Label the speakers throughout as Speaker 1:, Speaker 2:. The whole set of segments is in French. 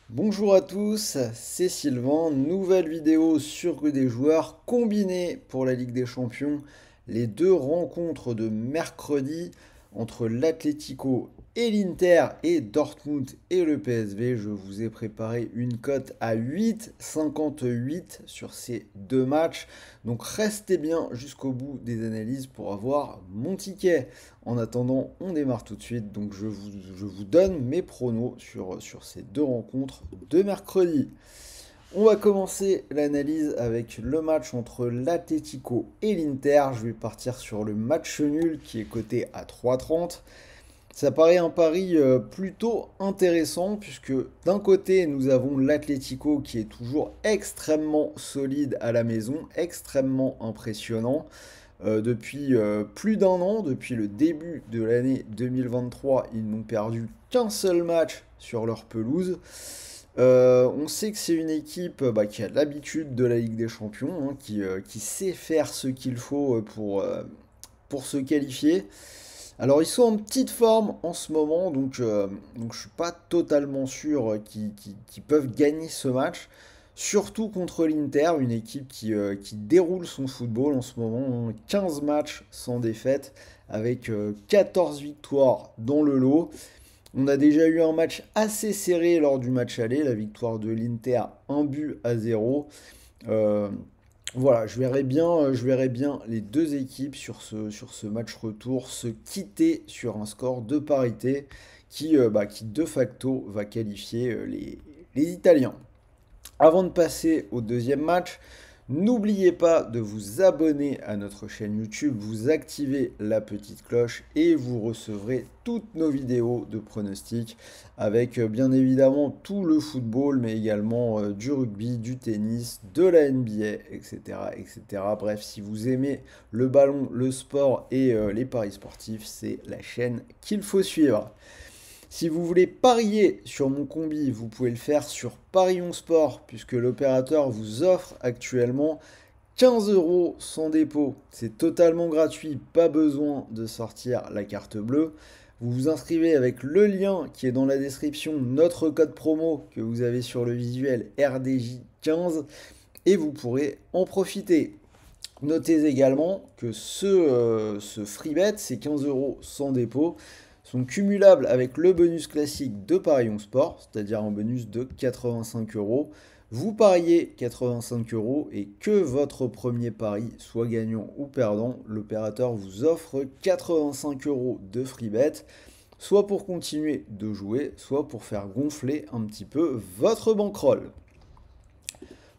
Speaker 1: Bonjour à tous, c'est Sylvain, nouvelle vidéo sur Rue des Joueurs combinée pour la Ligue des Champions. Les deux rencontres de mercredi entre l'Atlético et l'Inter et Dortmund et le PSV. Je vous ai préparé une cote à 8,58 sur ces deux matchs. Donc restez bien jusqu'au bout des analyses pour avoir mon ticket. En attendant, on démarre tout de suite. Donc je vous donne mes pronos sur ces deux rencontres de mercredi. On va commencer l'analyse avec le match entre l'Atlético et l'Inter. Je vais partir sur le match nul qui est coté à 3,30. Ça paraît un pari plutôt intéressant puisque d'un côté nous avons l'Atlético qui est toujours extrêmement solide à la maison, extrêmement impressionnant. Depuis plus d'un an, depuis le début de l'année 2023, ils n'ont perdu qu'un seul match sur leur pelouse. On sait que c'est une équipe qui a l'habitude de la Ligue des Champions, hein, qui sait faire ce qu'il faut pour se qualifier. Alors ils sont en petite forme en ce moment, donc je suis pas totalement sûr qu'ils peuvent gagner ce match. Surtout contre l'Inter, une équipe qui déroule son football en ce moment, hein. 15 matchs sans défaite, avec 14 victoires dans le lot. On a déjà eu un match assez serré lors du match aller, la victoire de l'Inter, 1 but à 0. Euh, voilà, je verrais bien les deux équipes sur ce match retour se quitter sur un score de parité qui de facto va qualifier les Italiens. Avant de passer au deuxième match, n'oubliez pas de vous abonner à notre chaîne YouTube, vous activez la petite cloche et vous recevrez toutes nos vidéos de pronostics avec bien évidemment tout le football, mais également du rugby, du tennis, de la NBA, etc., etc. Bref, si vous aimez le ballon, le sport et les paris sportifs, c'est la chaîne qu'il faut suivre. Si vous voulez parier sur mon combi, vous pouvez le faire sur Parion Sport, puisque l'opérateur vous offre actuellement 15 euros sans dépôt. C'est totalement gratuit, pas besoin de sortir la carte bleue. Vous vous inscrivez avec le lien qui est dans la description, notre code promo que vous avez sur le visuel RDJ15, et vous pourrez en profiter. Notez également que ce free bet, ces 15 euros sans dépôt, sont cumulables avec le bonus classique de Parion Sport, c'est-à-dire un bonus de 85 euros. Vous pariez 85 euros et que votre premier pari soit gagnant ou perdant, l'opérateur vous offre 85 euros de free bet, soit pour continuer de jouer, soit pour faire gonfler un petit peu votre bankroll.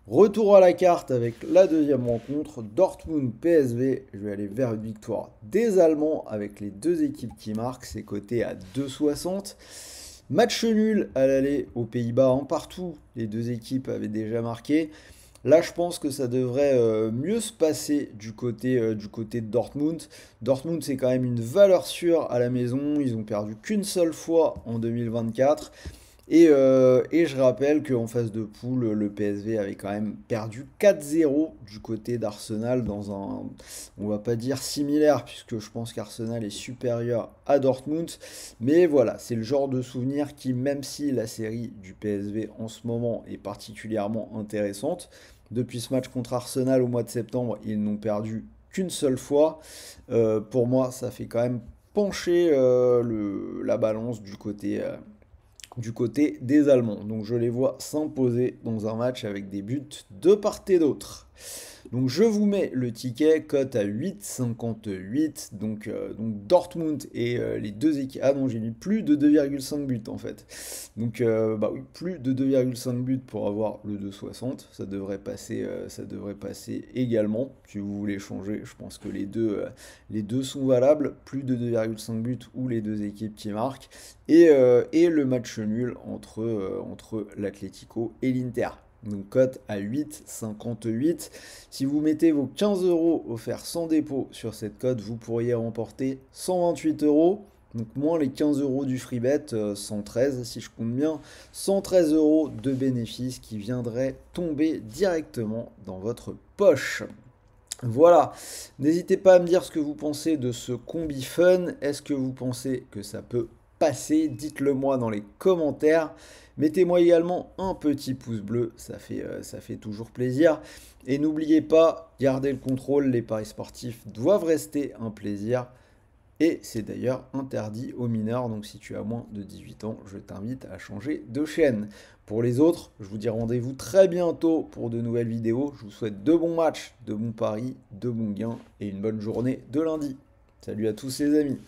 Speaker 1: Retour à la carte avec la deuxième rencontre, Dortmund-PSV. Je vais aller vers une victoire des Allemands avec les deux équipes qui marquent. C'est coté à 2,60. Match nul à l'aller aux Pays-Bas, en partout. Les deux équipes avaient déjà marqué. Là, je pense que ça devrait mieux se passer du côté de Dortmund. Dortmund, c'est quand même une valeur sûre à la maison. Ils ont perdu qu'une seule fois en 2024. Et je rappelle qu'en phase de poule, le PSV avait quand même perdu 4-0 du côté d'Arsenal dans un, on va pas dire similaire, puisque je pense qu'Arsenal est supérieur à Dortmund. Mais voilà, c'est le genre de souvenir qui, même si la série du PSV en ce moment est particulièrement intéressante, depuis ce match contre Arsenal au mois de septembre, ils n'ont perdu qu'une seule fois. Pour moi, ça fait quand même pencher la balance du côté des Allemands. Donc je les vois s'imposer dans un match avec des buts de part et d'autre. Donc je vous mets le ticket, cote à 8,58. Donc Dortmund et les deux équipes. Ah non, j'ai mis plus de 2,5 buts en fait. Donc bah oui, plus de 2,5 buts pour avoir le 2,60. Ça devrait passer également. Si vous voulez changer, je pense que les deux sont valables. Plus de 2,5 buts ou les deux équipes qui marquent. Et le match nul entre l'Atlético et l'Inter. Donc cote à 8,58. Si vous mettez vos 15 euros offerts sans dépôt sur cette cote, vous pourriez remporter 128 euros. Donc moins les 15 euros du free bet, 113 si je compte bien, 113 euros de bénéfices qui viendraient tomber directement dans votre poche. Voilà, n'hésitez pas à me dire ce que vous pensez de ce combi fun. Est-ce que vous pensez que ça peut passé? Dites-le moi dans les commentaires. Mettez-moi également un petit pouce bleu, ça fait toujours plaisir. Et n'oubliez pas, gardez le contrôle, les paris sportifs doivent rester un plaisir. Et c'est d'ailleurs interdit aux mineurs, donc si tu as moins de 18 ans, je t'invite à changer de chaîne. Pour les autres, je vous dis rendez-vous très bientôt pour de nouvelles vidéos. Je vous souhaite de bons matchs, de bons paris, de bons gains et une bonne journée de lundi. Salut à tous les amis.